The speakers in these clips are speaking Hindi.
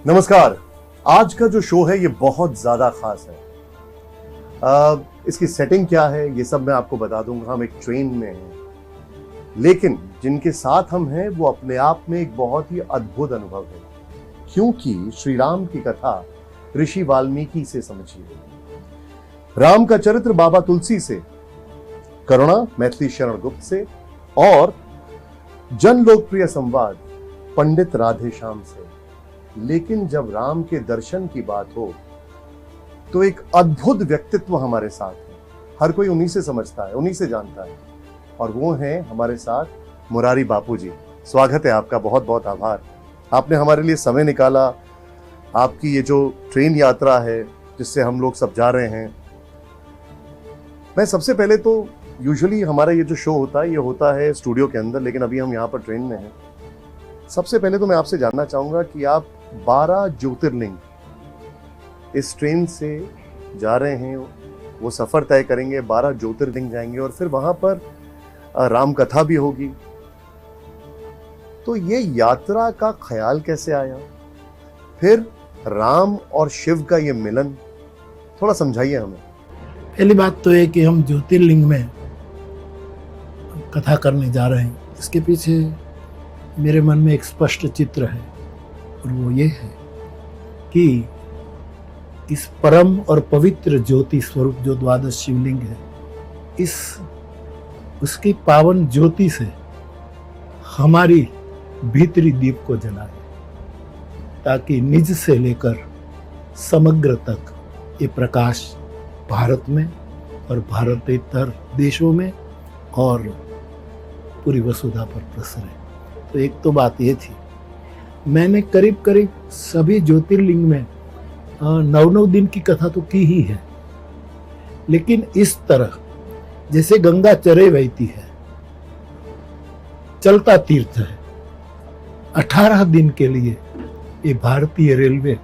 नमस्कार। आज का जो शो है ये बहुत ज्यादा खास है। इसकी सेटिंग क्या है ये सब मैं आपको बता दूंगा। हम एक ट्रेन में हैं, लेकिन जिनके साथ हम हैं वो अपने आप में एक बहुत ही अद्भुत अनुभव है, क्योंकि श्री राम की कथा ऋषि वाल्मीकि से समझिए, राम का चरित्र बाबा तुलसी से, करुणा मैथिली शरण गुप्त से और जन लोकप्रिय संवाद पंडित राधे श्याम से। लेकिन जब राम के दर्शन की बात हो तो एक अद्भुत व्यक्तित्व हमारे साथ है। हर कोई उन्हीं से समझता है, उन्हीं से जानता है, और वो हैं हमारे साथ मुरारी बापू जी। स्वागत है आपका, बहुत बहुत आभार। आपने हमारे लिए समय निकाला। आपकी ये जो ट्रेन यात्रा है जिससे हम लोग सब जा रहे हैं, मैं सबसे पहले तो यूजुअली हमारा ये जो शो होता है ये होता है स्टूडियो के अंदर, लेकिन अभी हम यहाँ पर ट्रेन में हैं। सबसे पहले तो मैं आपसे जानना चाहूंगा कि आप 12 ज्योतिर्लिंग इस ट्रेन से जा रहे हैं, वो सफर तय करेंगे, 12 ज्योतिर्लिंग जाएंगे और फिर वहां पर राम कथा भी होगी। तो ये यात्रा का ख्याल कैसे आया, फिर राम और शिव का ये मिलन, थोड़ा समझाइए हमें। पहली बात तो है कि हम ज्योतिर्लिंग में कथा करने जा रहे हैं, इसके पीछे मेरे मन में एक स्पष्ट चित्र है, और वो ये है कि इस परम और पवित्र ज्योति स्वरूप जो द्वादश शिवलिंग है, उसकी पावन ज्योति से हमारी भीतरी दीप को जलाए, ताकि निज से लेकर समग्र तक ये प्रकाश भारत में और भारतेतर देशों में और पूरी वसुधा पर प्रसरे। तो एक तो बात ये थी, मैंने करीब करीब सभी ज्योतिर्लिंग में 9 दिन की कथा तो की ही है, लेकिन इस तरह जैसे गंगा चरे बहती है, चलता तीर्थ है, 18 दिन के लिए ये भारतीय रेलवे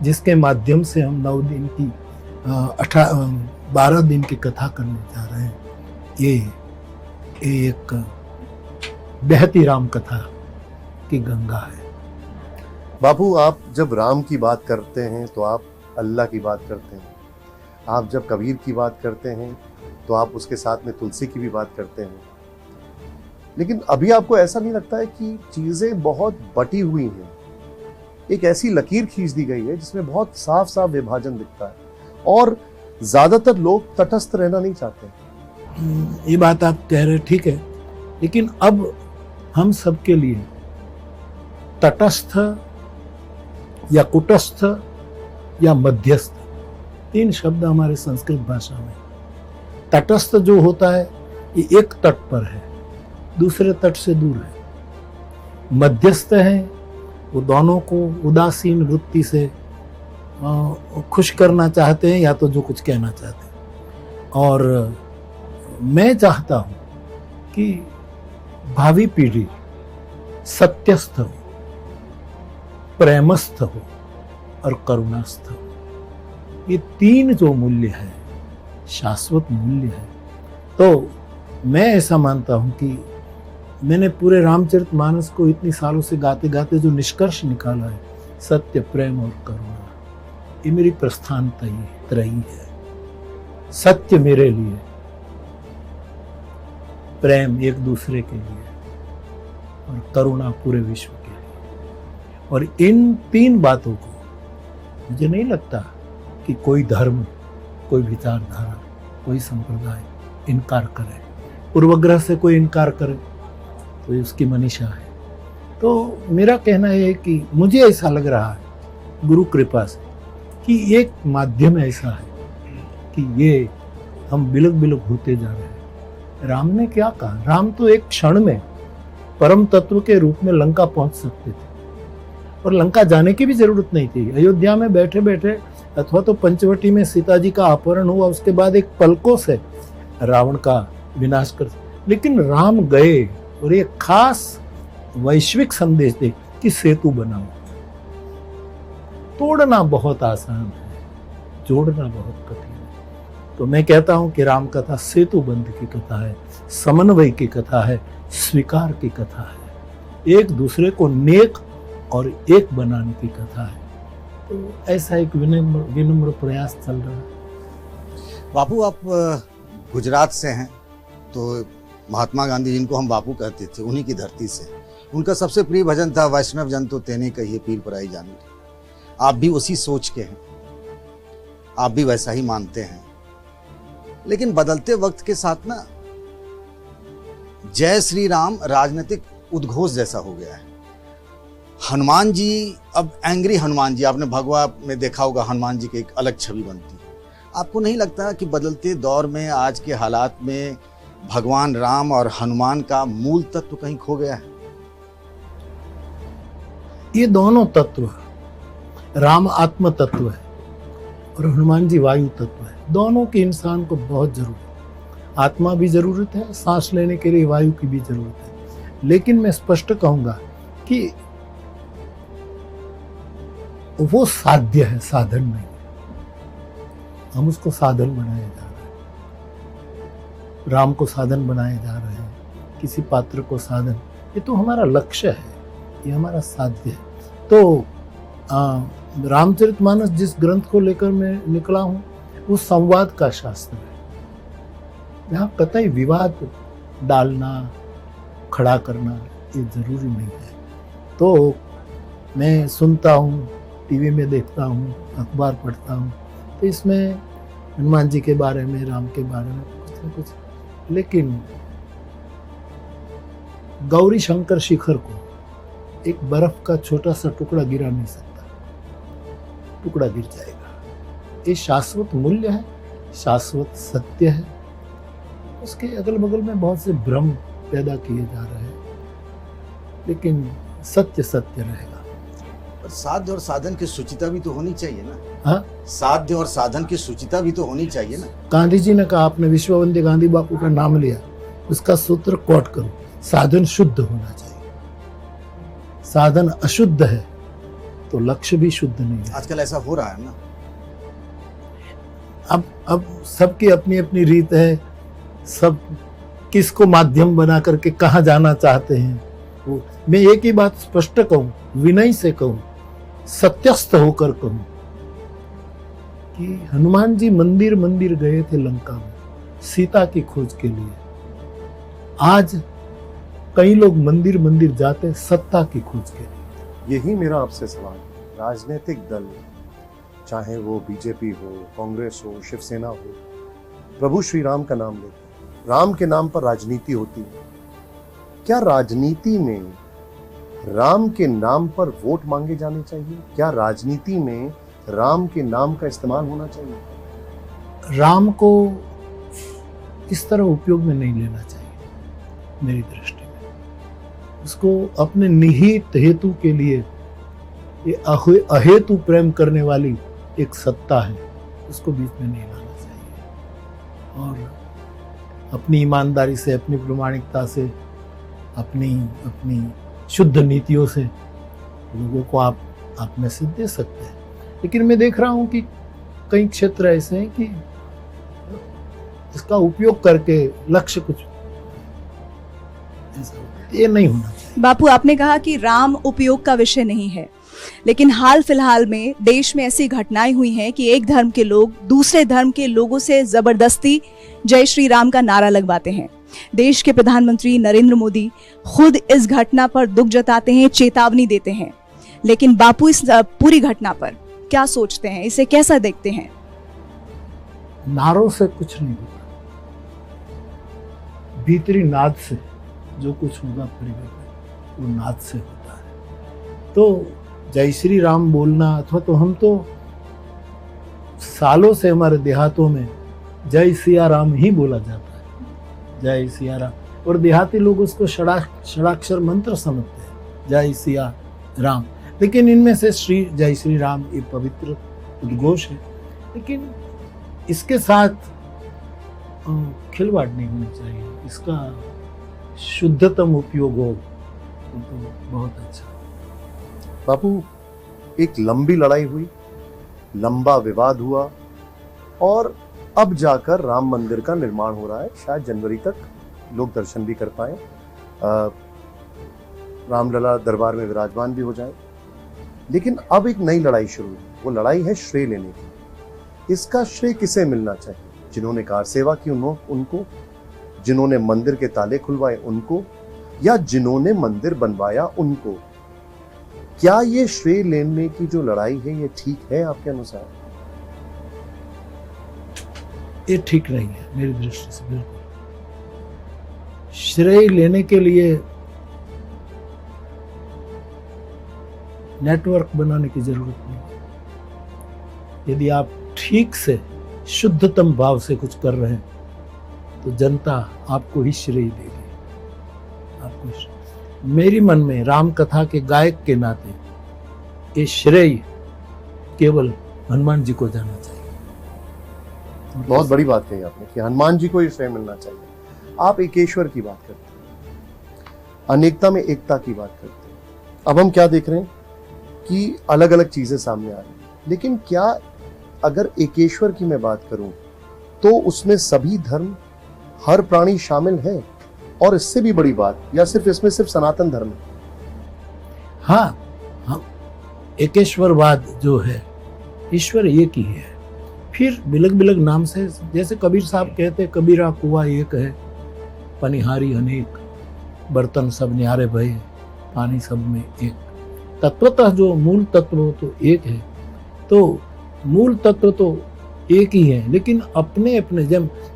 जिसके माध्यम से हम 9 दिन की 12 दिन की कथा करने जा रहे हैं, ये एक बहती राम कथा की गंगा है। बापू, आप जब राम की बात करते हैं तो आप अल्लाह की बात करते हैं, आप जब कबीर की बात करते हैं तो आप उसके साथ में तुलसी की भी बात करते हैं, लेकिन अभी आपको ऐसा नहीं लगता है कि चीजें बहुत बटी हुई हैं? एक ऐसी लकीर खींच दी गई है जिसमें बहुत साफ साफ विभाजन दिखता है, और ज्यादातर लोग तटस्थ रहना नहीं चाहते। ये बात आप कह रहे ठीक है, लेकिन अब हम सबके लिए तटस्थ या कुटस्थ या मध्यस्थ 3 शब्द हमारे संस्कृत भाषा में। तटस्थ जो होता है ये एक तट पर है, दूसरे तट से दूर है। मध्यस्थ है वो दोनों को उदासीन वृत्ति से खुश करना चाहते हैं या तो जो कुछ कहना चाहते हैं। और मैं चाहता हूं कि भावी पीढ़ी सत्यस्थ हो, प्रेमस्थ हो और करुणास्थ हो। ये 3 जो मूल्य है, शाश्वत मूल्य है। तो मैं ऐसा मानता हूं कि मैंने पूरे रामचरितमानस को इतनी सालों से गाते गाते जो निष्कर्ष निकाला है, सत्य, प्रेम और करुणा, ये मेरी प्रस्थान त्रयी है। सत्य मेरे लिए, प्रेम एक दूसरे के लिए और करुणा पूरे विश्व के लिए। और इन 3 बातों को मुझे नहीं लगता कि कोई धर्म, कोई विचारधारा, कोई संप्रदाय इनकार करे। पूर्वग्रह से कोई इनकार करे तो उसकी मनीषा है। तो मेरा कहना है कि मुझे ऐसा लग रहा है गुरु कृपा से कि एक माध्यम ऐसा है कि ये हम बिलक बिलक होते जा रहे हैं। राम ने क्या कहा? राम तो एक क्षण में परम तत्व के रूप में लंका पहुंच सकते थे, और लंका जाने की भी जरूरत नहीं थी। अयोध्या में बैठे बैठे अथवा तो पंचवटी में सीता जी का अपहरण हुआ, उसके बाद एक पलकों से रावण का विनाश कर, लेकिन राम गए और एक खास वैश्विक संदेश दे कि सेतु बनाओ। तोड़ना बहुत आसान है, जोड़ना बहुत कठिन है। तो मैं कहता हूं कि राम कथा सेतु बंध की कथा है, समन्वय की कथा है, स्वीकार की कथा है। एक दूसरे को नेक और एक बनाने की कथा है। तो ऐसा एक विनम्र प्रयास चल रहा है। बापू, आप गुजरात से हैं, तो महात्मा गांधी जिनको हम बापू कहते थे, उन्हीं की धरती से। उनका सबसे प्रिय भजन था, वैष्णव जन तो तेने कहिए पीर पराई जानी। आप भी उसी सोच के हैं, आप भी वैसा ही मानते हैं। लेकिन बदलते वक्त के साथ ना जय श्री राम राजनीतिक उद्घोष जैसा हो गया है। हनुमान जी, अब एंग्री हनुमान जी, आपने भगवा में देखा होगा, हनुमान जी की एक अलग छवि बनती है। आपको नहीं लगता कि बदलते दौर में, आज के हालात में, भगवान राम और हनुमान का मूल तत्व कहीं खो गया है? ये दोनों तत्व, राम आत्म तत्व है और हनुमान जी वायु तत्व है। दोनों की इंसान को बहुत जरूरत है। आत्मा भी जरूरत है, सांस लेने के लिए वायु की भी जरूरत है। लेकिन मैं स्पष्ट कहूंगा कि वो साध्य है, साधन नहीं। हम उसको साधन बनाए जा रहे हैं, राम को साधन बनाए जा रहे हैं, किसी पात्र को साधन। ये तो हमारा लक्ष्य है, ये हमारा साध्य है। तो रामचरितमानस जिस ग्रंथ को लेकर मैं निकला हूं, वो संवाद का शास्त्र है, जहाँ कतई विवाद डालना, खड़ा करना ये जरूरी नहीं है। तो मैं सुनता हूँ, टीवी में देखता हूँ, अखबार पढ़ता हूँ, तो इसमें हनुमान जी के बारे में, राम के बारे में कुछ न कुछ, लेकिन गौरी शंकर शिखर को एक बर्फ का छोटा सा टुकड़ा गिरा नहीं सकता, टुकड़ा गिर जाएगा। ये शाश्वत मूल्य है, शाश्वत सत्य है। उसके अगल बगल में बहुत से भ्रम पैदा किए जा रहे हैं, लेकिन सत्य सत्य रहेगा। पर साध्य और साधन की सूचिता भी तो होनी चाहिए ना। हाँ, साध्य और साधन की सूचिता भी तो होनी चाहिए ना। गांधी जी ने कहा, आपने विश्ववंद्य गांधी बापू का नाम लिया, उसका सूत्र कोट करो, साधन शुद्ध होना चाहिए। साधन अशुद्ध है तो लक्ष्य भी शुद्ध नहीं है। आजकल ऐसा हो रहा है ना। अब सबकी अपनी अपनी रीत है, सब किसको माध्यम बना करके कहाँ जाना चाहते हैं। वो मैं एक ही बात स्पष्ट कहूं, विनय से कहूं, सत्यस्थ होकर कहूं कि हनुमान जी मंदिर मंदिर गए थे लंका में सीता की खोज के लिए। आज कई लोग मंदिर मंदिर जाते सत्ता की खोज के लिए। यही मेरा आपसे सवाल है। राजनीतिक दल, चाहे वो बीजेपी हो, कांग्रेस हो, शिवसेना हो, प्रभु श्री राम का नाम लेते हैं, राम के नाम पर राजनीति होती है। क्या राजनीति में राम के नाम पर वोट मांगे जाने चाहिए? क्या राजनीति में राम के नाम का इस्तेमाल होना चाहिए? राम को इस तरह उपयोग में नहीं लेना चाहिए मेरी दृष्टि में। उसको अपने निहित हेतु के लिए, ये अहेतु प्रेम करने वाली एक सत्ता है, उसको बीच में नहीं लाना चाहिए। और अपनी ईमानदारी से, अपनी प्रामाणिकता से, अपनी शुद्ध नीतियों से लोगों को आप मैसेज दे सकते हैं। लेकिन मैं देख रहा हूं कि कई क्षेत्र ऐसे हैं कि इसका उपयोग करके लक्ष्य कुछ ऐसा, ये नहीं होना चाहिए। बापू, आपने कहा कि राम उपयोग का विषय नहीं है, लेकिन हाल फिलहाल में देश में ऐसी घटनाएं हुई हैं कि एक धर्म के लोग दूसरे धर्म के लोगों से जबरदस्ती जय श्री राम का नारा लगवाते हैं। देश के प्रधानमंत्री नरेंद्र मोदी खुद इस घटना पर दुख जताते हैं, चेतावनी देते हैं। लेकिन बापू इस पूरी घटना पर क्या सोचते हैं, इसे कैसा देखते हैं? नारों से कुछ नहीं होता, भीतरी नाद से जो कुछ होगा परिवर्तन वो नाद से होता है। तो जय श्री राम बोलना, अथवा तो हम तो सालों से हमारे देहातों में जय सिया राम ही बोला जाता है, जय सिया राम, और देहाती लोग उसको षडाक्षर मंत्र समझते हैं, जय सिया राम। लेकिन इनमें से जय श्री राम ये पवित्र उद्घोष है, लेकिन इसके साथ खिलवाड़ नहीं होना चाहिए। इसका शुद्धतम उपयोग हो तो बहुत अच्छा। बापू, एक लंबी लड़ाई हुई, लंबा विवाद हुआ, और अब जाकर राम मंदिर का निर्माण हो रहा है। शायद जनवरी तक लोग दर्शन भी कर पाए, रामलला दरबार में विराजमान भी हो जाए। लेकिन अब एक नई लड़ाई शुरू हुई, वो लड़ाई है श्रेय लेने की। इसका श्रेय किसे मिलना चाहिए? जिन्होंने कार सेवा की उनको, जिन्होंने मंदिर के ताले खुलवाए उनको, या जिन्होंने मंदिर बनवाया उनको? क्या ये श्रेय लेने की जो लड़ाई है ये ठीक है आपके अनुसार? ये ठीक नहीं है मेरी दृष्टि से, बिल्कुल। श्रेय लेने के लिए नेटवर्क बनाने की जरूरत नहीं है। यदि आप ठीक से शुद्धतम भाव से कुछ कर रहे हैं तो जनता आपको ही श्रेय देगी, आपको श्रेय। मेरी मन में राम कथा के गायक के नाते ये श्रेय केवल हनुमान जी को जाना चाहिए। बहुत बड़ी बात कही आपने कि हनुमान जी को ये श्रेय मिलना चाहिए। आप एकेश्वर की बात करते हैं, अनेकता में एकता की बात करते हैं। अब हम क्या देख रहे हैं कि अलग अलग चीजें सामने आ रही हैं, लेकिन क्या अगर एकेश्वर की मैं बात करूं तो उसमें सभी धर्म, हर प्राणी शामिल है? और इससे भी बड़ी बात, या सिर्फ इसमें सिर्फ सनातन धर्म है? हाँ, हम एकेश्वरवाद जो है, ईश्वर एक ही है, फिर बिलग बिलग नाम से, जैसे कबीर साहब कहते, कबीरा कुआ एक है, पनिहारी अनेक, बर्तन सब न्यारे भये, पानी सब में एक। तत्वतः जो मूल तत्व तो एक है, तो मूल तत्व तो एक ही है, लेकिन अपने अपने,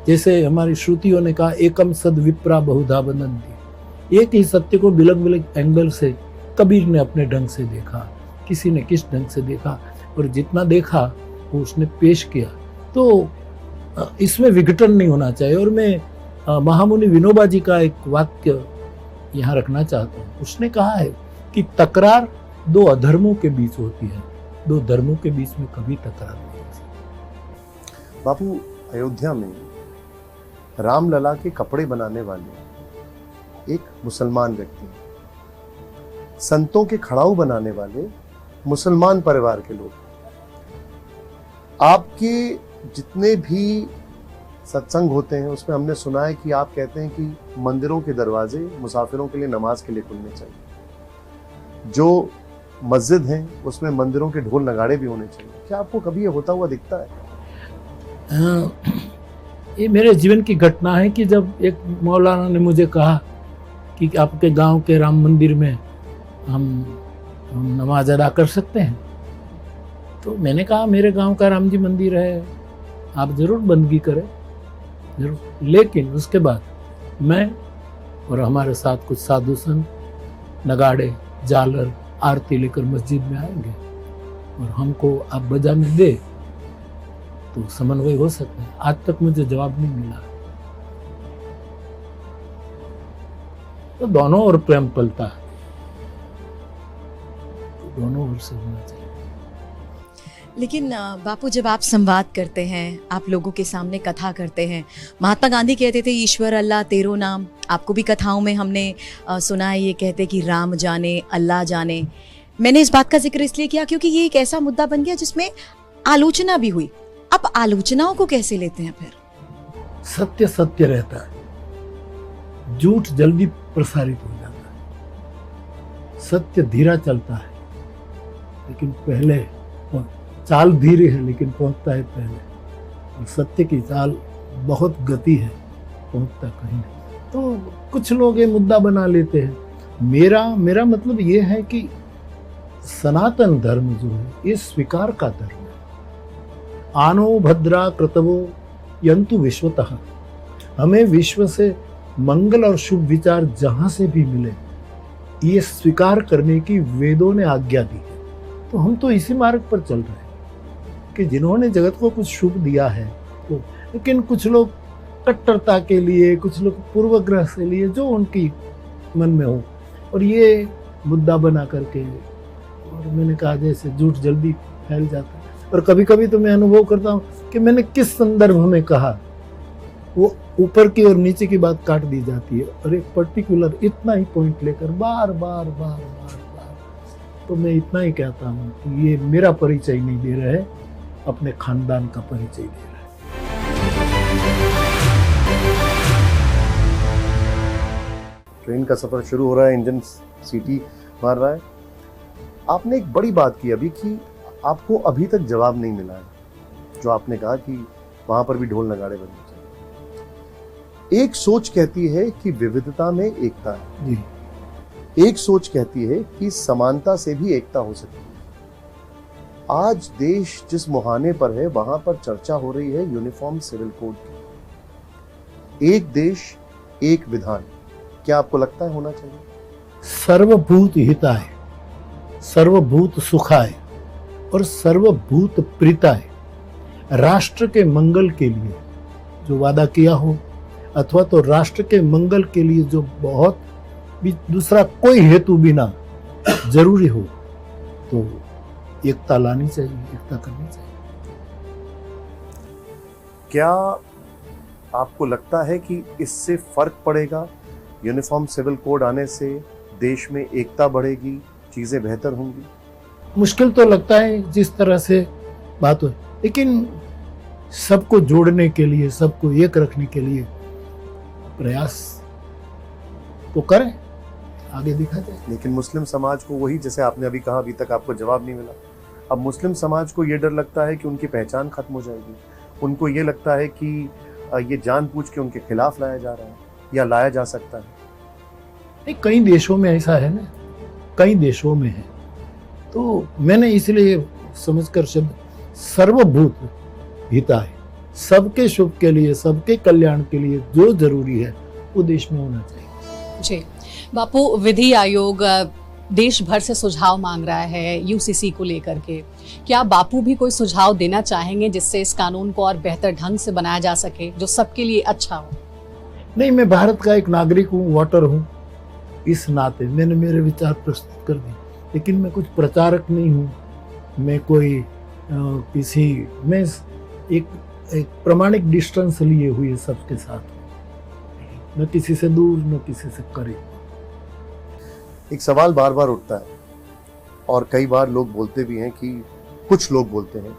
जैसे हमारी श्रुतियों ने कहा, एकम सद विप्रा बहुधा वदन्ति, एक ही सत्य को बिलग बिलग एंगल से कबीर ने अपने ढंग से देखा, किसी ने किस ढंग से देखा, और जितना देखा वो उसने पेश किया। तो इसमें विघटन नहीं होना चाहिए। और मैं महामुनि विनोबा जी का एक वाक्य यहाँ रखना चाहता हूँ। उसने कहा है कि तकरार दो अधर्मों के बीच होती है, दो धर्मों के बीच में कभी तकरार नहीं हो सकती। बापू, अयोध्या में रामलला के कपड़े बनाने वाले एक मुसलमान व्यक्ति, संतों के खड़ाऊ बनाने वाले मुसलमान परिवार के लोग, आपके जितने भी सत्संग होते हैं उसमें हमने सुना है कि आप कहते हैं कि मंदिरों के दरवाजे मुसाफिरों के लिए नमाज के लिए खुलने चाहिए, जो मस्जिद हैं उसमें मंदिरों के ढोल नगाड़े भी होने चाहिए। क्या आपको कभी ये होता हुआ दिखता है? ये मेरे जीवन की घटना है कि जब एक मौलाना ने मुझे कहा कि आपके गांव के राम मंदिर में हम नमाज अदा कर सकते हैं, तो मैंने कहा मेरे गांव का राम जी मंदिर है, आप जरूर बंदगी करें, जरूर। लेकिन उसके बाद मैं और हमारे साथ कुछ साधु संत नगाड़े, झालर, आरती लेकर मस्जिद में आएंगे और हमको आप बजाने दे तो समन्वय हो सकता है। आज तक मुझे जवाब नहीं मिला। तो दोनों ओर प्रेम पलता है, तो दोनों ओर से होना चाहिए। लेकिन बापू, जब आप संवाद करते हैं, आप लोगों के सामने कथा करते हैं, महात्मा गांधी कहते थे ईश्वर अल्लाह तेरो नाम। आपको भी कथाओं में हमने सुना है ये कहते कि राम जाने अल्लाह जाने। मैंने इस बात का जिक्र इसलिए किया क्योंकि ये एक ऐसा मुद्दा बन गया जिसमें आलोचना भी हुई। अब आलोचनाओं को कैसे लेते हैं फिर? सत्य सत्य रहता है, झूठ जल्दी प्रसारित हो जाता है। सत्य धीरा चलता है लेकिन पहले, चाल धीरे है लेकिन पहुंचता है पहले, और सत्य की चाल बहुत गति है, पहुंचता कहीं नहीं। तो कुछ लोग ये मुद्दा बना लेते हैं। मेरा मतलब ये है कि सनातन धर्म जो है ये स्वीकार का धर्म है। आनो भद्रा कृतवो यंतु विश्वतः, हमें विश्व से मंगल और शुभ विचार जहां से भी मिले ये स्वीकार करने की वेदों ने आज्ञा दी है। तो हम तो इसी मार्ग पर चल रहे हैं कि जिन्होंने जगत को कुछ शुभ दिया है तो, लेकिन कुछ लोग कट्टरता के लिए, कुछ लोग पूर्वग्रह से लिए, जो उनकी मन में हो, और ये मुद्दा बना करके, और मैंने कहा जैसे झूठ जल्दी फैल जाता है। और कभी कभी तो मैं अनुभव करता हूँ कि मैंने किस संदर्भ में कहा, वो ऊपर की और नीचे की बात काट दी जाती है, और एक पर्टिकुलर इतना ही पॉइंट लेकर बार बार बार बार बार। तो मैं इतना ही कहता हूँ कि ये मेरा परिचय नहीं दे रहा है, अपने खानदान का परिचय दे रहा है। ट्रेन का सफर शुरू हो रहा है, इंजन सीटी मार रहा है। आपने एक बड़ी बात की अभी कि आपको अभी तक जवाब नहीं मिला है, जो आपने कहा कि वहां पर भी ढोल नगाड़े बजने चाहिए। एक सोच कहती है कि विविधता में एकता है, जी एक सोच कहती है कि समानता से भी एकता हो सकती है। आज देश जिस मुहाने पर है वहां पर चर्चा हो रही है यूनिफॉर्म सिविल कोड की। एक देश एक विधान, क्या आपको लगता है होना चाहिए? सर्वभूत हिताय, सर्वभूत सुखाय और सर्वभूत प्रीताय, राष्ट्र के मंगल के लिए जो वादा किया हो अथवा तो राष्ट्र के मंगल के लिए जो बहुत भी दूसरा कोई हेतु बिना जरूरी हो, तो एकता लानी चाहिए, एकता करनी चाहिए। क्या आपको लगता है कि इससे फर्क पड़ेगा? यूनिफॉर्म सिविल कोड आने से देश में एकता बढ़ेगी, चीजें बेहतर होंगी? मुश्किल तो लगता है जिस तरह से बात हो, लेकिन सबको जोड़ने के लिए, सबको एक रखने के लिए प्रयास तो करें, आगे दिखा जाए। लेकिन मुस्लिम समाज को वही, जैसे आपने अभी कहा, अभी तक आपको जवाब नहीं मिला। अब मुस्लिम समाज को ये डर लगता है कि उनकी पहचान खत्म हो जाएगी, उनको ये लगता है कि ये जानबूझ के उनके खिलाफ लाया जा रहा है या लाया जा सकता है। नहीं, कई देशों में ऐसा है ना, कई देशों में है। तो मैंने इसलिए समझकर शब्द सर्वभूत हिताय, सबके शुभ के लिए, सबके कल्याण के लिए जो जरूरी है वो देश में होना चाहिए। जी बापू, विधि आयोग देश भर से सुझाव मांग रहा है यूसीसी को लेकर के। क्या बापू भी कोई सुझाव देना चाहेंगे जिससे इस कानून को और बेहतर ढंग से बनाया जा सके, जो सबके लिए अच्छा हो? नहीं, मैं भारत का एक नागरिक हूँ, वोटर हूँ, इस नाते मैंने मेरे विचार प्रस्तुत कर दिए, लेकिन मैं कुछ प्रचारक नहीं हूँ। मैं कोई मैं एक प्रमाणिक डिस्टेंस लिए हुए सबके साथ, न किसी से दूर न किसी से करीब। एक सवाल बार बार उठता है और कई बार लोग बोलते भी हैं कि कुछ लोग बोलते हैं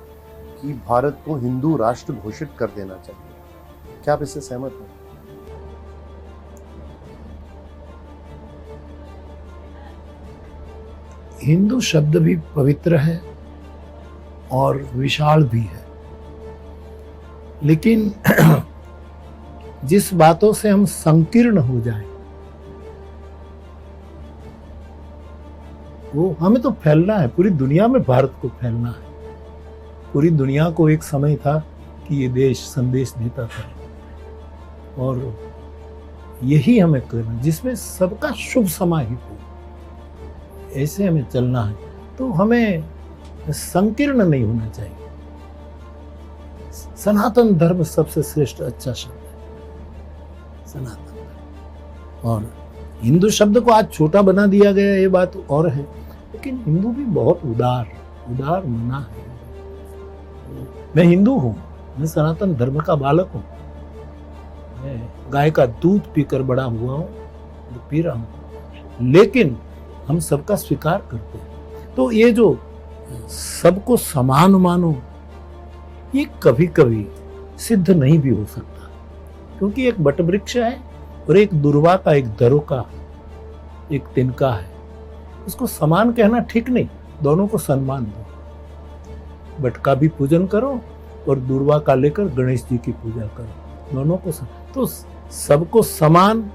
कि भारत को हिंदू राष्ट्र घोषित कर देना चाहिए। क्या आप इससे सहमत हैं? हिंदू शब्द भी पवित्र है और विशाल भी है, लेकिन जिस बातों से हम संकीर्ण हो जाएं, वो हमें तो फैलना है, पूरी दुनिया में भारत को फैलना है। पूरी दुनिया को एक समय था कि ये देश संदेश देता था, और यही हमें करना, जिसमें सबका शुभ समाहित हो, ऐसे हमें चलना है। तो हमें संकीर्ण नहीं होना चाहिए। सनातन धर्म सबसे श्रेष्ठ अच्छा शब्द है, सनातन धर्म। और हिंदू शब्द को आज छोटा बना दिया गया, ये बात और है, लेकिन हिंदू भी बहुत उदार मना है। मैं हिंदू हूँ, मैं सनातन धर्म का बालक हूँ, मैं गाय का दूध पीकर बड़ा हुआ हूँ, पी रहा हूँ, लेकिन हम सबका स्वीकार करते हैं। तो ये जो सबको समान मानो, ये कभी कभी सिद्ध नहीं भी हो सकता, क्योंकि एक बटवृक्ष है और एक दुर्वा का, एक दरो का, एक तिनका है। उसको समान कहना ठीक नहीं, दोनों को सम्मान दो। बट का भी पूजन करो और दुर्वा का लेकर गणेश जी की पूजा करो, दोनों को तो सबको समान,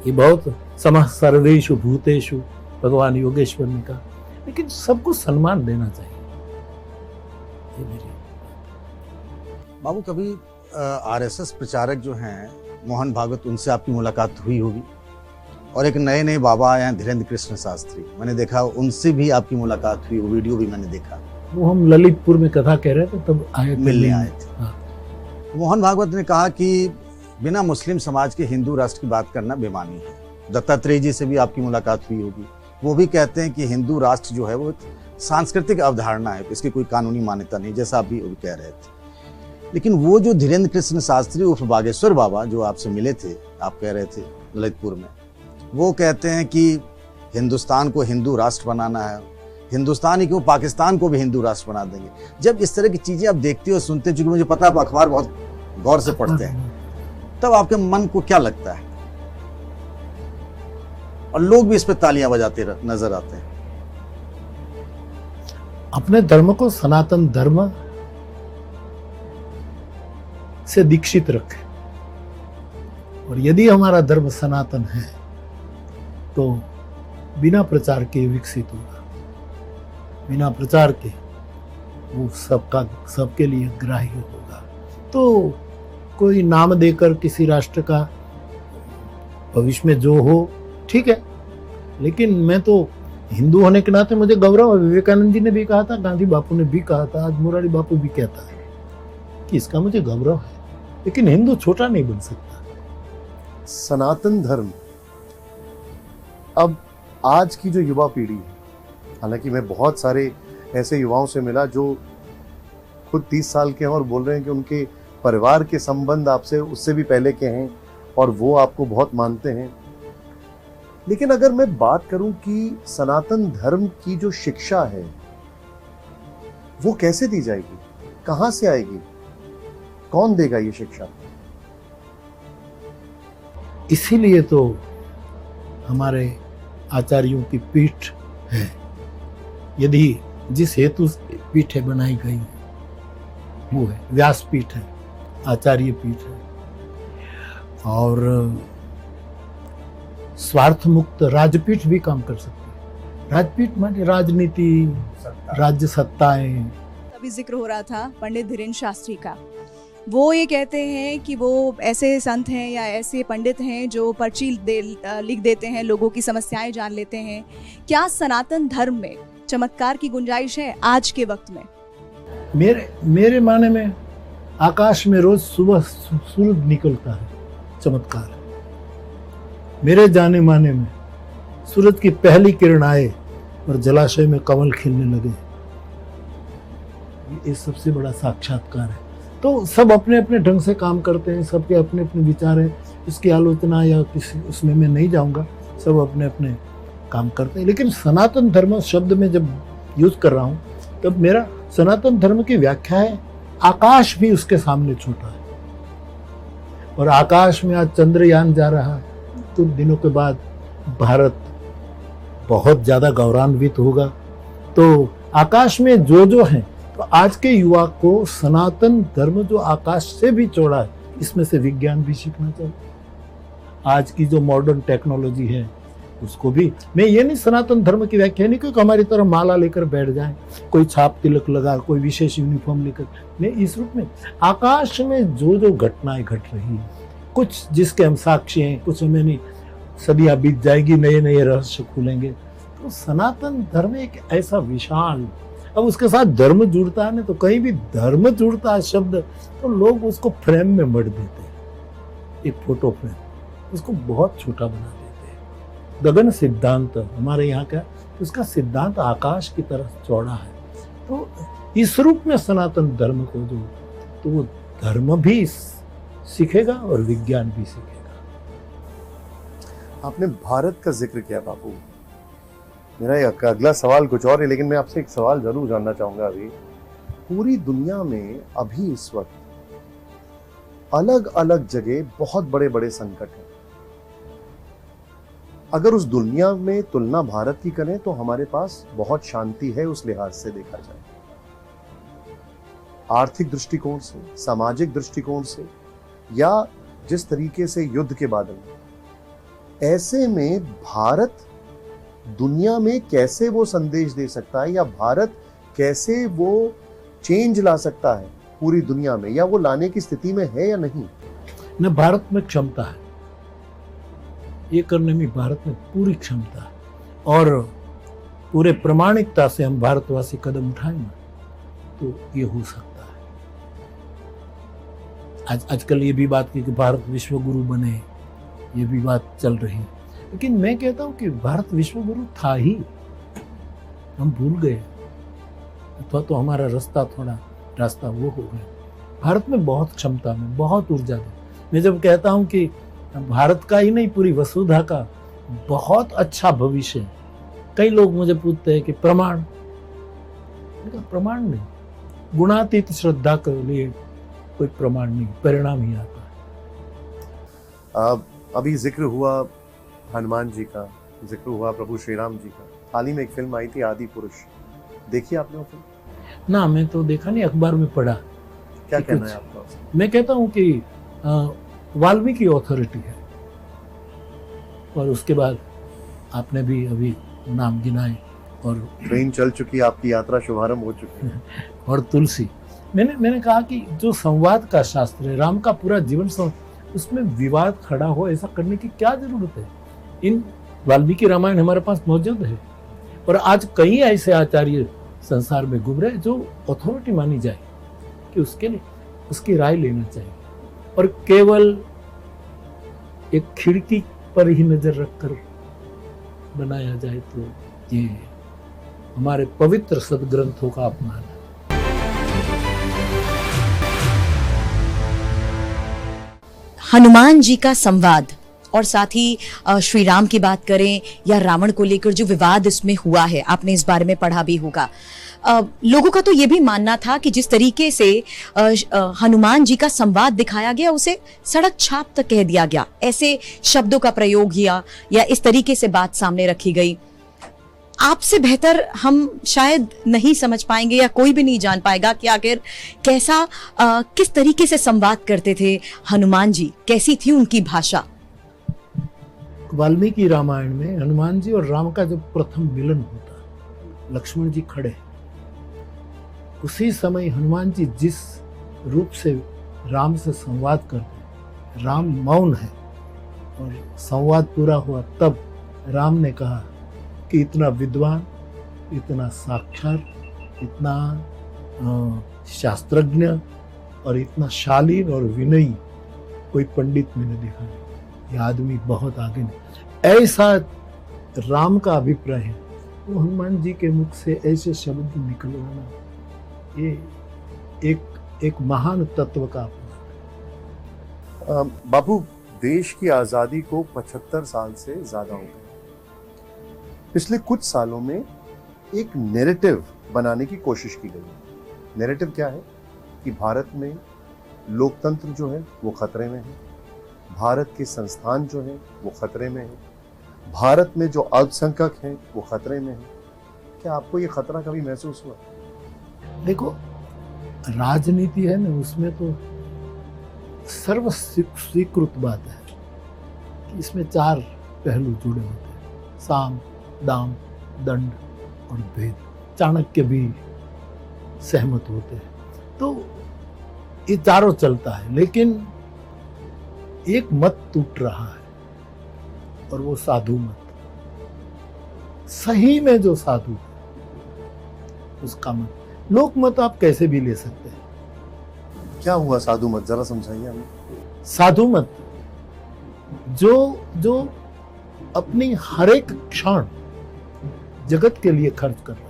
ये बहुत सर्वेषु भूतेषु भगवान योगेश्वर ने कहा, लेकिन सबको सम्मान देना चाहिए। ये मेरी बाबू, कभी आरएसएस प्रचारक जो हैं मोहन भागवत, उनसे आपकी मुलाकात हुई होगी, और एक नए बाबा आए हैं धीरेन्द्र कृष्ण शास्त्री, मैंने देखा उनसे भी आपकी मुलाकात हुई, वो वीडियो भी मैंने देखा। वो हम ललितपुर में कथा कह रहे थे, तब मिलने आए थे। हाँ। मोहन भागवत ने कहा कि बिना मुस्लिम समाज के हिंदू राष्ट्र की बात करना बेमानी है। दत्तात्रेय जी से भी आपकी मुलाकात हुई होगी, वो भी कहते हैं कि हिंदू राष्ट्र जो है वो सांस्कृतिक अवधारणा है, इसकी कोई कानूनी मान्यता नहीं, जैसा आप भी कह रहे थे। लेकिन वो जो धीरेन्द्र कृष्ण शास्त्री उर्फ बागेश्वर बाबा जो आपसे मिले थे, आप कह रहे थे ललितपुर में, वो कहते हैं कि हिंदुस्तान को हिंदू राष्ट्र बनाना है, हिंदुस्तान ही क्यों पाकिस्तान को भी हिंदू राष्ट्र बना देंगे। जब इस तरह की चीजें आप देखते हो, सुनते हो, चूंकि मुझे पता है आप अखबार बहुत गौर से पढ़ते हैं, तब आपके मन को क्या लगता है? और लोग भी इस पे तालियां बजाते नजर आते हैं। अपने धर्म को सनातन धर्म से दीक्षित रखें। और यदि हमारा धर्म सनातन है तो बिना प्रचार के विकसित होगा, बिना प्रचार के वो सबके लिए ग्राह्य होगा। तो कोई नाम देकर किसी राष्ट्र का भविष्य में जो हो ठीक है, लेकिन मैं तो हिंदू होने के नाते मुझे गौरव है। विवेकानंद जी ने भी कहा था, गांधी बापू ने भी कहा था, आज मुरारी बापू भी कहता है कि इसका मुझे गौरव है, लेकिन हिंदू छोटा नहीं बन सकता। सनातन धर्म अब आज की जो युवा पीढ़ी है, हालांकि मैं बहुत सारे ऐसे युवाओं से मिला जो खुद 30 साल के हैं और बोल रहे हैं कि उनके परिवार के संबंध आपसे उससे भी पहले के हैं और वो आपको बहुत मानते हैं। लेकिन अगर मैं बात करूं कि सनातन धर्म की जो शिक्षा है वो कैसे दी जाएगी, कहां से आएगी, कौन देगा ये शिक्षा? इसीलिए तो हमारे आचार्यों की पीठ है। यदि जिस हेतु पीठें बनाई गई है वो है व्यास पीठ है, आचार्य पीठ है। और स्वार्थ मुक्त राजपीठ भी काम कर सकती है। राजपीठ माने राजनीति, राज्य सत्ताएं। अभी जिक्र हो रहा था पंडित धीरेन्द्र शास्त्री का। वो ये कहते हैं कि वो ऐसे संत हैं या ऐसे पंडित हैं जो पर्ची लिख देते हैं, लोगों की समस्याएं जान लेते हैं। क्या सनातन धर्म में चमत्कार की गुंजाइश है आज के वक्त में? मेरे माने में आकाश में रोज सुबह सूरज निकलता है, चमत्कार है। मेरे जाने माने में सूरज की पहली किरण आए और जलाशय में कमल खिलने लगे, ये सबसे बड़ा साक्षात्कार है। तो सब अपने अपने ढंग से काम करते हैं, सबके अपने अपने विचार हैं, इसकी आलोचना या किसी उसमें मैं नहीं जाऊंगा, सब अपने अपने काम करते हैं। लेकिन सनातन धर्म शब्द में जब यूज कर रहा हूं तब मेरा सनातन धर्म की व्याख्या है आकाश भी उसके सामने छोटा है। और आकाश में आज चंद्रयान जा रहा है, कुछ दिनों के बाद भारत बहुत ज्यादा गौरवान्वित होगा। तो आकाश में जो है, तो आज के युवा को सनातन धर्म जो आकाश से भी चौड़ा है, इसमें से विज्ञान भी सीखना चाहिए। आज की जो मॉडर्न टेक्नोलॉजी है उसको भी, मैं ये नहीं सनातन धर्म की व्याख्या नहीं कि हमारी तरह माला लेकर बैठ जाएं, कोई छाप तिलक लगा, कोई विशेष यूनिफॉर्म लेकर, मैं इस रूप में आकाश में जो घटनाएं घट रही है, कुछ जिसके हम साक्षी हैं, कुछ हमें नहीं, सदियां बीत जाएगी, नए नए रहस्य खुलेंगे। तो सनातन धर्म एक ऐसा विशाल, अब उसके साथ धर्म जुड़ता है ना, तो कहीं भी धर्म जुड़ता है शब्द तो लोग उसको फ्रेम में मढ़ देते हैं, एक फोटो फ्रेम, उसको बहुत छोटा बना देते हैं। गगन सिद्धांत हमारे यहाँ का, उसका सिद्धांत आकाश की तरह चौड़ा है। तो इस रूप में सनातन धर्म को जो, तो वो धर्म भी सीखेगा और विज्ञान भी सीखेगा। आपने भारत का जिक्र किया बापू, मेरा अगला सवाल कुछ और है, लेकिन मैं आपसे एक सवाल जरूर जानना चाहूंगा। अभी पूरी दुनिया में अभी इस वक्त अलग अलग जगह बहुत बड़े बड़े संकट हैं। अगर उस दुनिया में तुलना भारत की करें तो हमारे पास बहुत शांति है, उस लिहाज से देखा जाए, आर्थिक दृष्टिकोण से, सामाजिक दृष्टिकोण से, या जिस तरीके से युद्ध के बादल में। ऐसे में भारत दुनिया में कैसे वो संदेश दे सकता है, या भारत कैसे वो चेंज ला सकता है पूरी दुनिया में, या वो लाने की स्थिति में है या नहीं? न भारत में क्षमता है, ये करने में भारत में पूरी क्षमता है, और पूरे प्रामाणिकता से हम भारतवासी कदम उठाएंगे तो ये हो सकता है। आजकल ये भी बात की कि भारत विश्व गुरु बने, ये भी बात चल रही है, लेकिन मैं कहता हूं कि भारत विश्व गुरु था ही, हम भूल गए, अथवा तो हमारा रास्ता वो हो गया। भारत में बहुत क्षमता में, बहुत ऊर्जा में, मैं जब कहता हूं कि भारत का ही नहीं पूरी वसुधा का बहुत अच्छा भविष्य है, कई लोग मुझे पूछते हैं कि प्रमाण नहीं, गुणातीत श्रद्धा के लिए कोई प्रमाण नहीं, परिणाम ही आता है। अभी जिक्र हुआ हनुमान जी का, जिक्र हुआ प्रभु श्री राम जी का। हाल ही में एक फिल्म आई थी आदि पुरुष, देखिए आपने वो फिल्म? ना, मैं तो देखा नहीं, अखबार में पढ़ा। क्या कि कहना कुछ- है आपका उसमें? मैं कहता हूँ कि वाल्मीकि ऑथोरिटी है, और उसके बाद आपने भी अभी नाम गिनाए, और ट्रेन चल चुकी, आपकी यात्रा शुभारंभ हो चुकी है। और तुलसी। मैंने कहा कि जो संवाद का शास्त्र है, राम का पूरा जीवन उसमें विवाद खड़ा हो, ऐसा करने की क्या जरूरत है? इन वाल्मीकि रामायण हमारे पास मौजूद है, और आज कई ऐसे आचार्य संसार में घूम रहे हैं जो अथॉरिटी मानी जाए कि उसके लिए उसकी राय लेना चाहिए, और केवल एक खिड़की पर ही नजर रखकर बनाया जाए तो ये हमारे पवित्र सदग्रंथों का अपमान है। हनुमान जी का संवाद और साथ ही श्री राम की बात करें या रावण को लेकर जो विवाद इसमें हुआ है, आपने इस बारे में पढ़ा भी होगा। लोगों का तो ये भी मानना था कि जिस तरीके से हनुमान जी का संवाद दिखाया गया, उसे सड़क छाप तक कह दिया गया, ऐसे शब्दों का प्रयोग किया या इस तरीके से बात सामने रखी गई। आपसे बेहतर हम शायद नहीं समझ पाएंगे या कोई भी नहीं जान पाएगा कि आखिर कैसा किस तरीके से संवाद करते थे हनुमान जी, कैसी थी उनकी भाषा। वाल्मीकि रामायण में हनुमान जी और राम का जब प्रथम मिलन होता, लक्ष्मण जी खड़े, उसी समय हनुमान जी जिस रूप से राम से संवाद करते, राम मौन है, और संवाद पूरा हुआ तब राम ने कहा कि इतना विद्वान, इतना साक्षर, इतना शास्त्रज्ञ और इतना शालीन और विनयी कोई पंडित मैंने देखा नहीं, ये आदमी बहुत आगे नहीं। ऐसा राम का अभिप्राय है, वो हनुमान जी के मुख से ऐसे शब्द निकलवाना, ये एक महान तत्व का अपमान। बापू, देश की आज़ादी को 75 साल से ज़्यादा हो गए। पिछले कुछ सालों में एक नैरेटिव बनाने की कोशिश की गई। नैरेटिव क्या है कि भारत में लोकतंत्र जो है वो खतरे में है, भारत के संस्थान जो है वो खतरे में है, भारत में जो अल्पसंख्यक हैं वो खतरे में है। क्या आपको ये खतरा कभी महसूस हुआ? देखो, राजनीति है ना, उसमें तो सर्व स्वीकृत बात है कि इसमें 4 पहलू जुड़े होते हैं, साम, दाम, दंड और भेद। चाणक्य भी सहमत होते हैं, तो ये चारों चलता है। लेकिन एक मत टूट रहा है, और वो साधु मत। सही में जो साधु है उसका मत, लोक मत आप कैसे भी ले सकते हैं। क्या हुआ साधु मत, जरा समझाइए हमें। साधु मत जो अपनी हर एक क्षण जगत के लिए खर्च कर रहा है।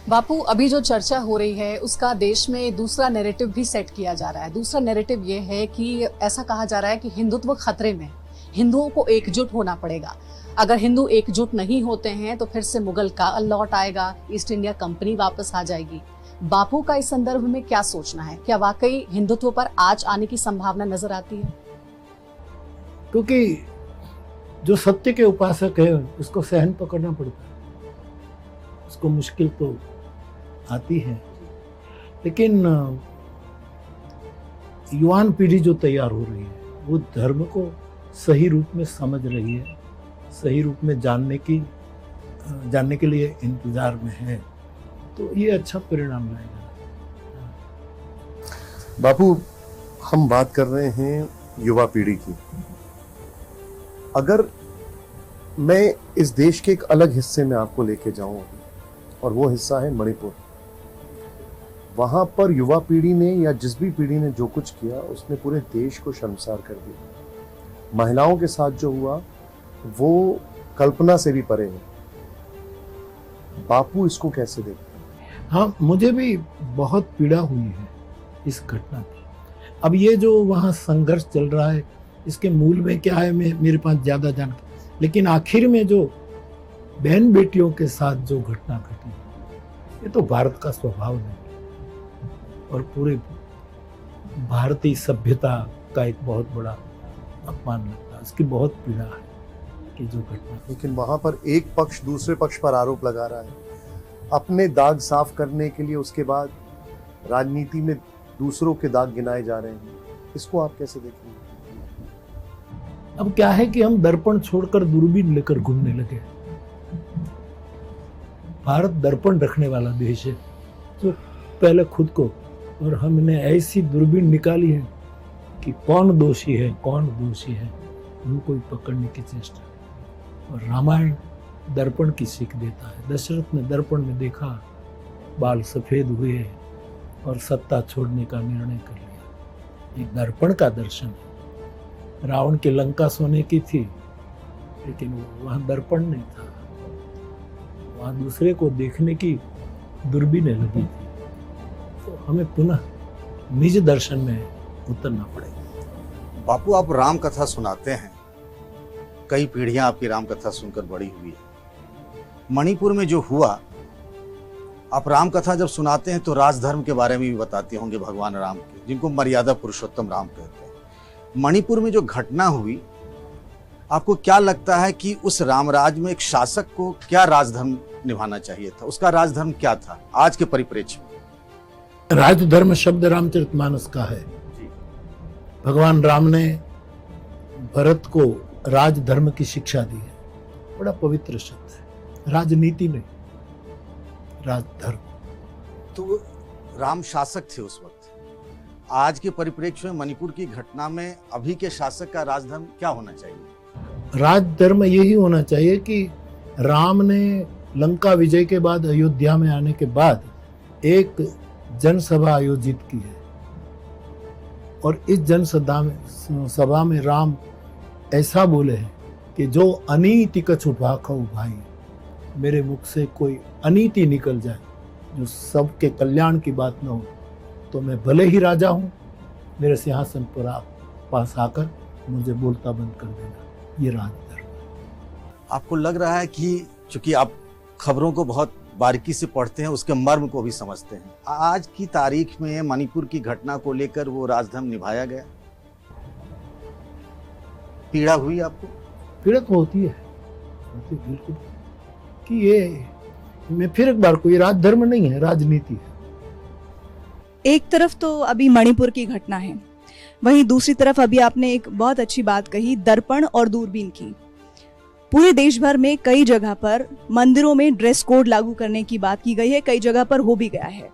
बापू, अभी जो चर्चा हो रही है उसका देश में दूसरा नैरेटिव भी सेट किया जा रहा है। दूसरा नैरेटिव ये है कि ऐसा कहा जा रहा है कि हिंदुत्व खतरे में, हिंदुओं को एकजुट होना पड़ेगा। अगर हिंदू एकजुट नहीं होते हैं तो फिर से मुगल काल लौट आएगा, ईस्ट इंडिया कंपनी वापस आ जाएगी। बापू का इस संदर्भ में क्या सोचना है? क्या वाकई हिंदुत्व पर आज आने की संभावना नजर आती है? क्योंकि जो सत्य के उपासक है उसको सहन तो करना पड़ता है, उसको मुश्किल तो आती है। लेकिन युवान पीढ़ी जो तैयार हो रही है वो धर्म को सही रूप में समझ रही है, सही रूप में जानने के लिए इंतजार में है, तो ये अच्छा परिणाम लाएगा। बापू, हम बात कर रहे हैं युवा पीढ़ी की। अगर मैं इस देश के एक अलग हिस्से में आपको लेके जाऊं, और वो हिस्सा है मणिपुर, वहां पर युवा पीढ़ी ने या जिस भी पीढ़ी ने जो कुछ किया उसने पूरे देश को शर्मसार कर दिया। महिलाओं के साथ जो हुआ वो कल्पना से भी परे है। बापू इसको कैसे देखते हैं? हाँ, मुझे भी बहुत पीड़ा हुई है इस घटना की। अब ये जो वहाँ संघर्ष चल रहा है, इसके मूल में क्या है मेरे पास ज़्यादा जानकारी, लेकिन आखिर में जो बहन बेटियों के साथ जो घटना घटी, ये तो भारत का स्वभाव नहीं और पूरे भारतीय सभ्यता का एक बहुत बड़ा अपमान लगता है। इसकी बहुत पीड़ा है कि जो घटना। लेकिन वहां पर एक पक्ष दूसरे पक्ष पर आरोप लगा रहा है। अपने दाग साफ करने के लिए उसके बाद राजनीति में दूसरों के दाग गिनाए जा रहे हैं, इसको आप कैसे देखेंगे? अब क्या है कि हम दर्पण छोड़कर दूरबीन लेकर घूमने लगे। भारत दर्पण रखने वाला देश है, तो पहले खुद को, और हमने ऐसी दूरबीन निकाली है कि कौन दोषी है कौन दोषी है उनको ही पकड़ने की चेष्टा। और रामायण दर्पण की सीख देता है। दशरथ ने दर्पण में देखा, बाल सफेद हुए और सत्ता छोड़ने का निर्णय कर लिया। ये दर्पण का दर्शन है। रावण की लंका सोने की थी, लेकिन वहां दर्पण नहीं था, वहां दूसरे को देखने की दूरबीनें लगी थी। तो हमें पुनः निज दर्शन में उतरना पड़ेगा। बापू, आप राम कथा सुनाते हैं, कई पीढ़ियां आपकी राम कथा सुनकर बड़ी हुई है। मणिपुर में जो हुआ, आप राम कथा जब सुनाते हैं तो राजधर्म के बारे में भी बताते होंगे, भगवान राम के, जिनको मर्यादा पुरुषोत्तम राम कहते हैं। मणिपुर में जो घटना हुई, आपको क्या लगता है कि उस रामराज में एक शासक को क्या राजधर्म निभाना चाहिए था? उसका राजधर्म क्या था आज के परिप्रेक्ष्य में? राजधर्म शब्द रामचरितमानस का है। भगवान राम ने भरत को राजधर्म की शिक्षा दी है। बड़ा पवित्र शब्द है, राजनीति नहीं, राजधर्म। तो राम शासक थे उस वक्त। आज के परिप्रेक्ष्य में मणिपुर की घटना में अभी के शासक का राजधर्म क्या होना चाहिए? राजधर्म यही होना चाहिए कि राम ने लंका विजय के बाद अयोध्या में आने के बाद एक जनसभा आयोजित की है, और इस जनसभा में राम ऐसा बोले हैं कि जो अनीति का छुपा खाओ भाई, मेरे मुख से कोई अनीति निकल जाए जो सबके कल्याण की बात न हो, तो मैं भले ही राजा हूं, मेरे सिंहासन पर आप पास आकर मुझे बोलता बंद कर देना। ये राजधर्म। आपको लग रहा है कि चूंकि आप खबरों को बहुत बारीकी से पढ़ते हैं, उसके मर्म को भी समझते हैं, आज की तारीख में मणिपुर की घटना को लेकर वो राजधर्म निभाया गया? पीड़ा हुई आपको? पीड़ा तो होती है बिल्कुल, कि ये मैं फिर एक बार, कोई राजधर्म नहीं है, राजनीति है। एक तरफ तो अभी मणिपुर की घटना है, वहीं दूसरी तरफ अभी आपने एक बहुत अच्छी बात कही, दर्पण और दूरबीन की। पूरे देश भर में कई जगह पर मंदिरों में ड्रेस कोड लागू करने की बात की गई है, कई जगह पर हो भी गया है।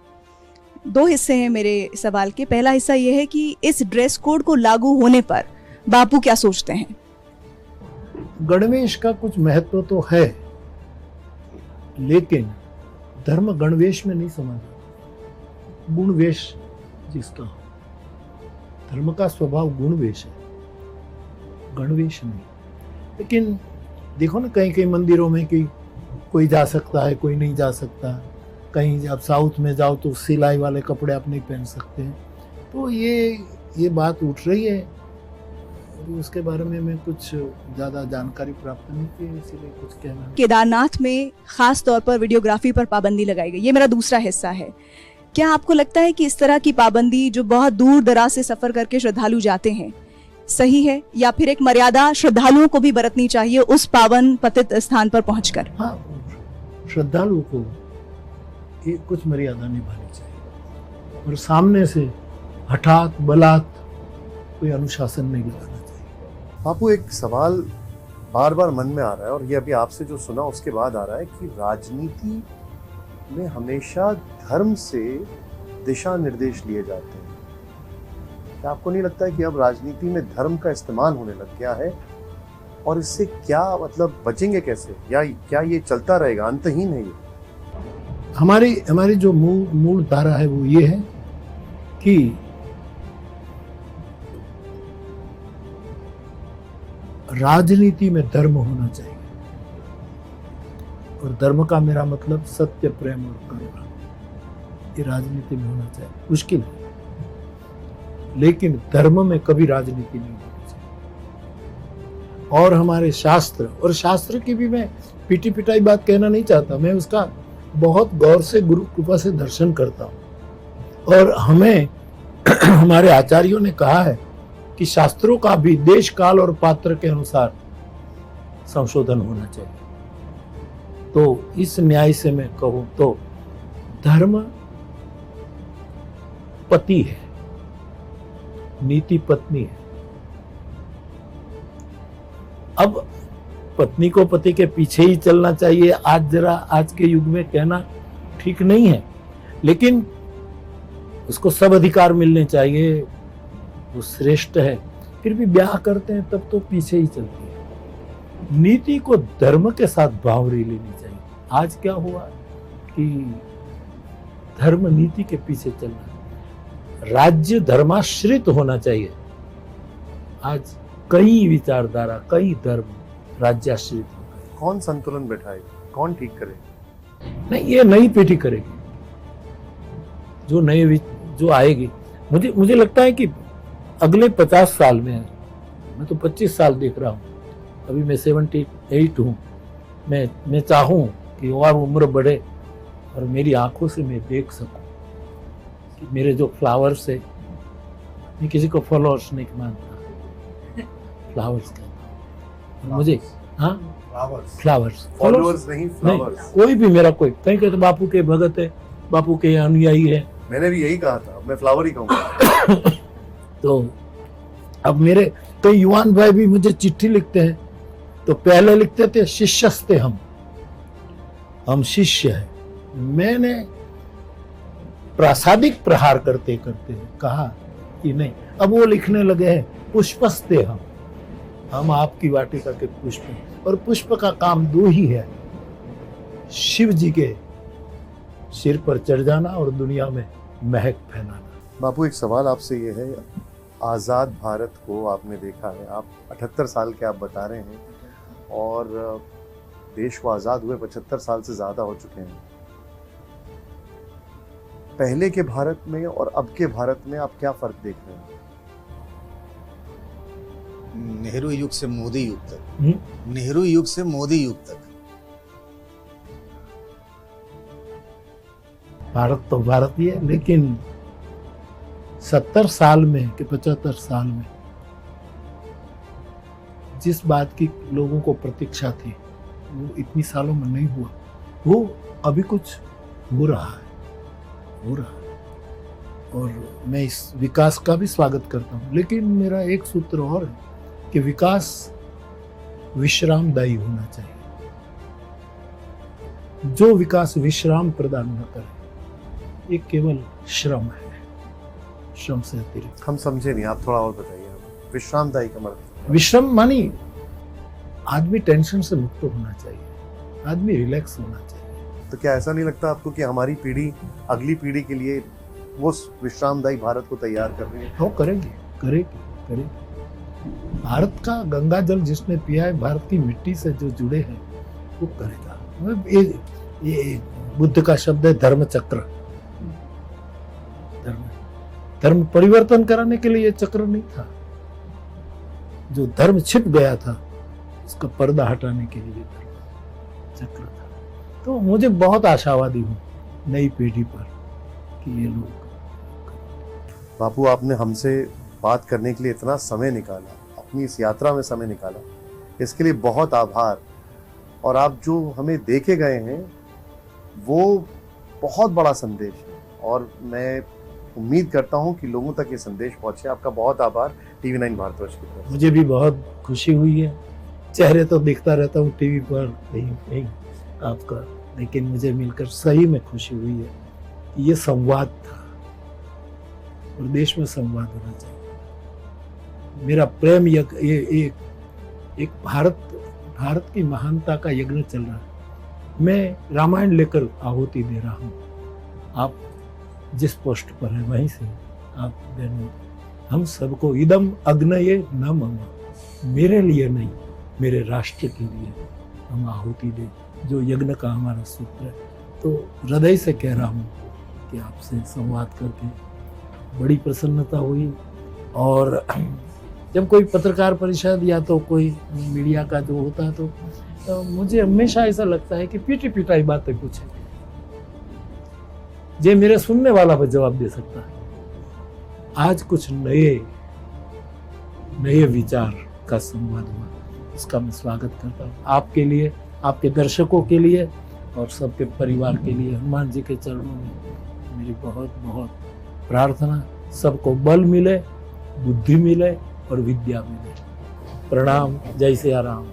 दो हिस्से हैं मेरे सवाल के। पहला हिस्सा यह है कि इस ड्रेस कोड को लागू होने पर बापू क्या सोचते हैं? गणवेश का कुछ महत्व तो है, लेकिन धर्म गणवेश में नहीं समझा, गुणवेश जिसका हो। धर्म का स्वभाव गुणवेश है, गणवेश नहीं। लेकिन देखो ना, कहीं कहीं मंदिरों में कि कोई जा सकता है, कोई नहीं जा सकता। कहीं आप साउथ में जाओ तो सिलाई वाले कपड़े आप नहीं पहन सकते हैं। तो ये बात उठ रही है, उसके बारे में मैं कुछ ज़्यादा जानकारी प्राप्त नहीं की, इसीलिए कुछ कहना नहीं। केदारनाथ में खास तौर पर वीडियोग्राफी पर पाबंदी लगाई गई, ये मेरा दूसरा हिस्सा है। क्या आपको लगता है कि इस तरह की पाबंदी जो बहुत दूर दराज से सफर करके श्रद्धालु जाते हैं सही है, या फिर एक मर्यादा श्रद्धालुओं को भी बरतनी चाहिए उस पावन पतित स्थान पर पहुंचकर? हाँ, श्रद्धालुओं को ये कुछ मर्यादा निभानी चाहिए, और सामने से हठात बलात् कोई अनुशासन नहीं लगाना चाहिए। बापू, एक सवाल बार बार मन में आ रहा है, और ये अभी आपसे जो सुना उसके बाद आ रहा है कि राजनीति में हमेशा धर्म से दिशा निर्देश लिए जाते हैं। क्या आपको नहीं लगता है कि अब राजनीति में धर्म का इस्तेमाल होने लग गया है, और इससे क्या मतलब बचेंगे कैसे, या क्या ये चलता रहेगा, अंतहीन है ये? हमारी जो मूल धारा है वो ये है कि राजनीति में धर्म होना चाहिए, और धर्म का मेरा मतलब सत्य, प्रेम और करुणा, ये राजनीति में होना चाहिए। मुश्किल है, लेकिन धर्म में कभी राजनीति नहीं होनी चाहिए। और हमारे शास्त्र, और शास्त्र की भी मैं पीटी पिटाई बात कहना नहीं चाहता, मैं उसका बहुत गौर से गुरु कृपा से दर्शन करता हूँ। और हमें हमारे आचार्यों ने कहा है कि शास्त्रों का भी देश काल और पात्र के अनुसार संशोधन होना चाहिए। तो इस न्याय से मैं कहूँ तो धर्म पति है, नीति पत्नी है। अब पत्नी को पति के पीछे ही चलना चाहिए, आज के युग में कहना ठीक नहीं है, लेकिन उसको सब अधिकार मिलने चाहिए, वो श्रेष्ठ है। फिर भी ब्याह करते हैं तब तो पीछे ही चलती है। नीति को धर्म के साथ बावरी लेनी चाहिए। आज क्या हुआ कि धर्म नीति के पीछे चलना, राज्य धर्माश्रित होना चाहिए। आज कई विचारधारा, कई धर्म राज्याश्रित हो गए। कौन संतुलन बैठाए, कौन ठीक करे? नहीं, ये नई पीढ़ी करेगी, जो आएगी। मुझे लगता है कि अगले 50 साल में, मैं तो 25 साल देख रहा हूँ, अभी मैं 78 हूँ। मैं चाहूँ कि और उम्र बढ़े और मेरी आंखों से मैं देख सकूं कि मेरे जो फ्लावर्स है, मैं किसी को फॉलोअर्स नहीं मानता, फ्लावर्स कहता हूं। मुझे फ्लावर्स फॉलोअर्स नहीं, फ्लावर्स। कोई भी मेरा कोई कहीं कहते बापू के भगत है, बापू के अनुयायी है, मैंने भी यही कहा था, मैं फ्लावर ही कहूँगा। तो अब मेरे कई युवान भाई भी मुझे चिट्ठी लिखते हैं, तो पहले लिखते थे शिष्यस्ते हम शिष्य हैं। मैंने प्रासादिक प्रहार करते करते कहा कि नहीं, अब वो लिखने लगे हैं पुष्पस्ते हम आपकी वाटिका के पुष्प हैं। और पुष्प का काम दो ही है, शिव जी के सिर पर चढ़ जाना और दुनिया में महक फैलाना। बापू, एक सवाल आपसे ये है, आज़ाद भारत को आपने देखा है, आप 78 साल के आप बता रहे हैं, और देश को आज़ाद हुए 75 साल से ज़्यादा हो चुके हैं। पहले के भारत में और अब के भारत में आप क्या फ़र्क देख रहे हैं? नेहरू युग से मोदी युग तक, नेहरू युग से मोदी युग तक भारत तो भारत ही है, लेकिन 70 साल में कि 75 साल में जिस बात की लोगों को प्रतीक्षा थी, वो इतनी सालों में नहीं हुआ। वो अभी कुछ हो रहा है। और मैं इस विकास का भी स्वागत करता हूँ, लेकिन मेरा एक सूत्र और है कि विकास विश्रामदायी होना चाहिए। जो विकास विश्राम प्रदान न करे, ये केवल श्रम है, श्रम से अतिरिक्त। हम समझे नहीं, आप थोड़ा और बताइए। विश्रामदायी का मतलब? विश्राम मानी आदमी टेंशन से मुक्त होना चाहिए, आदमी रिलैक्स होना चाहिए। तो क्या ऐसा नहीं लगता आपको कि हमारी पीढ़ी अगली पीढ़ी के लिए वो विश्रामदायी भारत को तैयार कर रही है? वो करेगी। भारत का गंगा जल जिसने पिया है, भारत की मिट्टी से जो जुड़े हैं, वो करेगा। ये बुद्ध का शब्द है धर्म चक्र। धर्म परिवर्तन कराने के लिए ये चक्र नहीं था, जो धर्म छिप गया था उसका पर्दा हटाने के लिए धर्म चक्र था। तो मुझे बहुत आशावादी हूँ नई पीढ़ी पर कि ये लोग। बापू, आपने हमसे बात करने के लिए इतना समय निकाला, अपनी इस यात्रा में समय निकाला, इसके लिए बहुत आभार। और आप जो हमें देके गए हैं वो बहुत बड़ा संदेश है, और मैं उम्मीद करता हूं कि लोगों तक ये संदेश पहुंचे। आपका बहुत आभार TV9 भारतवर्ष की तरफ से। मुझे भी बहुत खुशी हुई है। चेहरे तो देखता रहता हूँ टीवी पर कहीं आपका, लेकिन मुझे मिलकर सही में खुशी हुई है कि ये संवाद था, और देश में संवाद होना चाहिए। मेरा प्रेम ये एक भारत की महानता का यज्ञ चल रहा है। मैं रामायण लेकर आहुति दे रहा हूँ। आप जिस पोस्ट पर है वहीं से आप देना। हम सबको इदम अग्नये न मम, मेरे लिए नहीं, मेरे राष्ट्र के लिए हम आहुति दें, जो यज्ञ का हमारा सूत्र है। तो हृदय से कह रहा हूँ कि आपसे संवाद करके बड़ी प्रसन्नता हुई। और जब कोई पत्रकार परिषद या तो कोई मीडिया का जो होता है, तो मुझे हमेशा ऐसा लगता है कि पीटी पिटाई बातें कुछ है, जे मेरे सुनने वाला पर जवाब दे सकता है। आज कुछ नए विचार का संवाद हुआ, इसका मैं स्वागत करता हूँ। आपके लिए, आपके दर्शकों के लिए और सबके परिवार के लिए हनुमान जी के चरणों में मेरी बहुत बहुत प्रार्थना, सबको बल मिले, बुद्धि मिले और विद्या मिले। प्रणाम। जय सिया राम।